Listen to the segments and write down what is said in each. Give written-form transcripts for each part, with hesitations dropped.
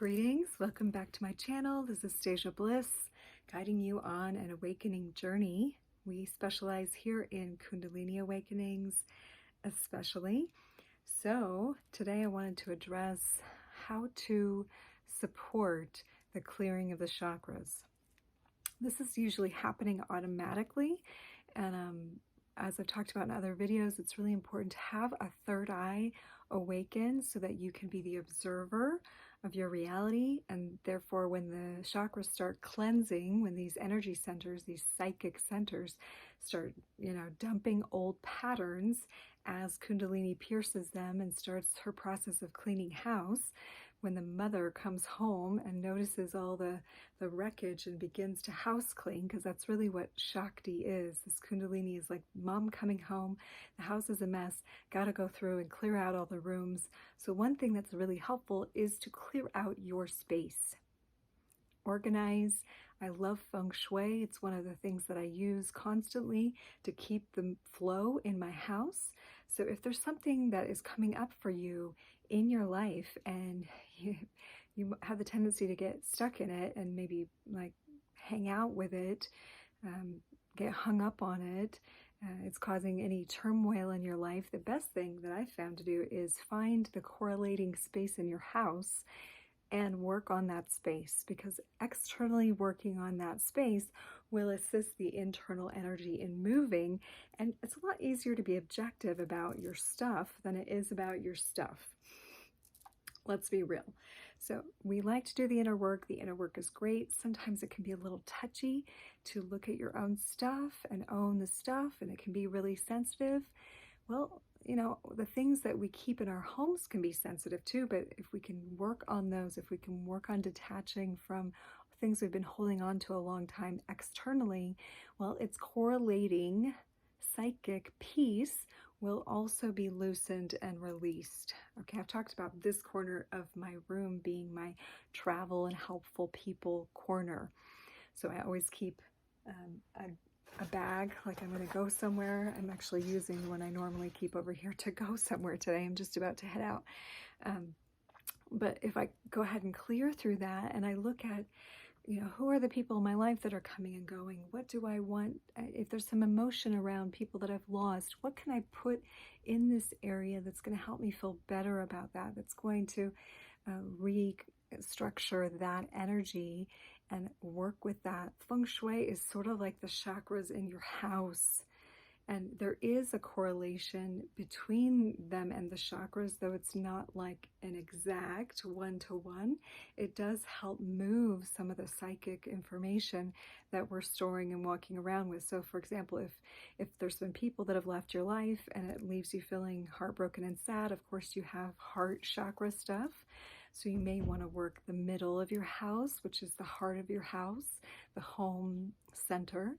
Greetings, welcome back to my channel. This is Stasia Bliss, guiding you on an awakening journey. We specialize here in Kundalini awakenings, especially. So today I wanted to address how to support the clearing of the chakras. This is usually happening automatically, and as I've talked about in other videos, it's really important to have a third eye awaken so that you can be the observer of your reality, and therefore when the chakras start cleansing, when these energy centers, these psychic centers start, dumping old patterns as Kundalini pierces them and starts her process of cleaning house, when the mother comes home and notices all the wreckage and begins to house clean, because that's really what Shakti is. This Kundalini is like mom coming home, the house is a mess, gotta go through and clear out all the rooms. So one thing that's really helpful is to clear out your space. Organize. I love Feng Shui. It's one of the things that I use constantly to keep the flow in my house. So if there's something that is coming up for you in your life and you have the tendency to get stuck in it and maybe like hang out with it, get hung up on it, it's causing any turmoil in your life, the best thing that I've found to do is find the correlating space in your house and work on that space, because externally working on that space will assist the internal energy in moving, and it's a lot easier to be objective about your stuff than it is about your stuff. Let's be real. So we like to do the inner work. The inner work is great. Sometimes it can be a little touchy to look at your own stuff and own the stuff, and it can be really sensitive. Well, the things that we keep in our homes can be sensitive too, but if we can work on those, if we can work on detaching from things we've been holding on to a long time externally, well, it's correlating psychic peace will also be loosened and released. Okay, I've talked about this corner of my room being my travel and helpful people corner. So I always keep a bag, like I'm going to go somewhere. I'm actually using the one I normally keep over here to go somewhere today. I'm just about to head out. But if I go ahead and clear through that and I look at, who are the people in my life that are coming and going? What do I want? If there's some emotion around people that I've lost, what can I put in this area that's going to help me feel better about that? That's going to restructure that energy and work with that. Feng Shui is sort of like the chakras in your house. And there is a correlation between them and the chakras, though it's not like an exact one-to-one. It does help move some of the psychic information that we're storing and walking around with. So for example, if there's been people that have left your life and it leaves you feeling heartbroken and sad, of course you have heart chakra stuff. So you may want to work the middle of your house, which is the heart of your house, the home center.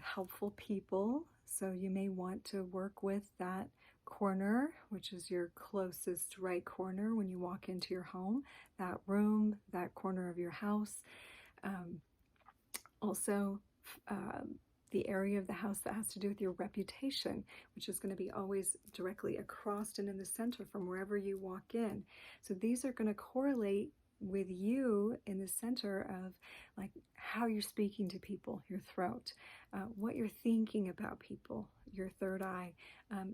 Helpful people. So you may want to work with that corner, which is your closest right corner when you walk into your home, that room, that corner of your house. Also, the area of the house that has to do with your reputation, which is going to be always directly across and in the center from wherever you walk in. So these are going to correlate with you in the center of like how you're speaking to people, your throat, what you're thinking about people, your third eye,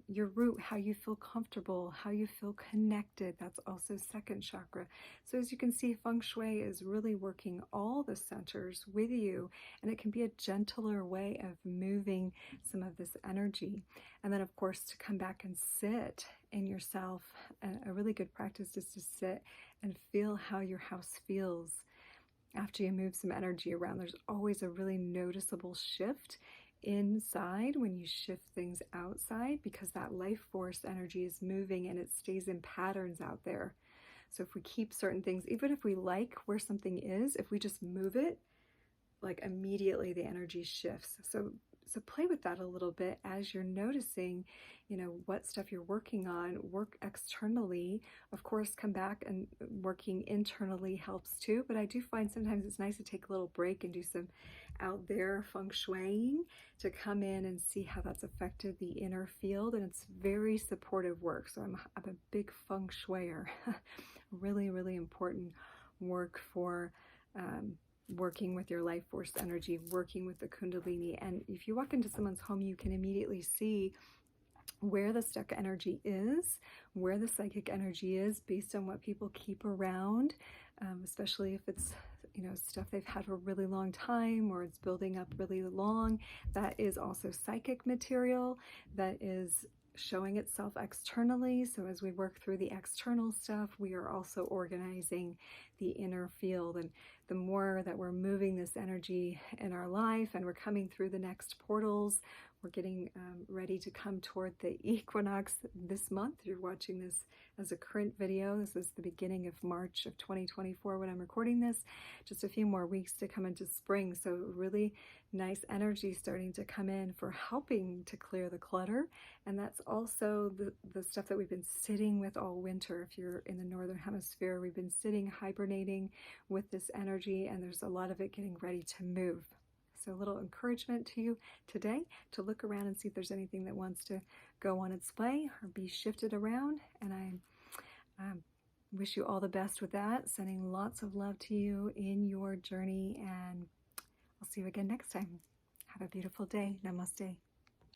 your root, how you feel comfortable, how you feel connected. That's also second chakra. So as you can see, Feng Shui is really working all the centers with you, and it can be a gentler way of moving some of this energy. And then of course to come back and sit in yourself. A really good practice is to sit and feel how your house feels after you move some energy around. There's always a really noticeable shift inside when you shift things outside, because that life force energy is moving and it stays in patterns out there. So if we keep certain things, even if we like where something is, if we just move it, like immediately the energy shifts. So play with that a little bit as you're noticing, what stuff you're working on. Work externally. Of course, come back and working internally helps too. But I do find sometimes it's nice to take a little break and do some out there feng shuiing to come in and see how that's affected the inner field. And it's very supportive work. So I'm a big feng shuier. Really, really important work for working with your life force energy, working with the Kundalini. And if you walk into someone's home, you can immediately see where the stuck energy is, where the psychic energy is, based on what people keep around, especially if it's stuff they've had for a really long time or it's building up really long. That is also psychic material that is showing itself externally. So as we work through the external stuff, we are also organizing the inner field. And the more that we're moving this energy in our life and we're coming through the next portals, we're getting ready to come toward the equinox this month. You're watching this as a current video. This is the beginning of March of 2024 when I'm recording this. Just a few more weeks to come into spring. So really nice energy starting to come in for helping to clear the clutter. And that's also the stuff that we've been sitting with all winter. If you're in the Northern Hemisphere, we've been sitting, hibernating with this energy, and there's a lot of it getting ready to move. So a little encouragement to you today to look around and see if there's anything that wants to go on its way or be shifted around. And I wish you all the best with that. Sending lots of love to you in your journey. And I'll see you again next time. Have a beautiful day. Namaste.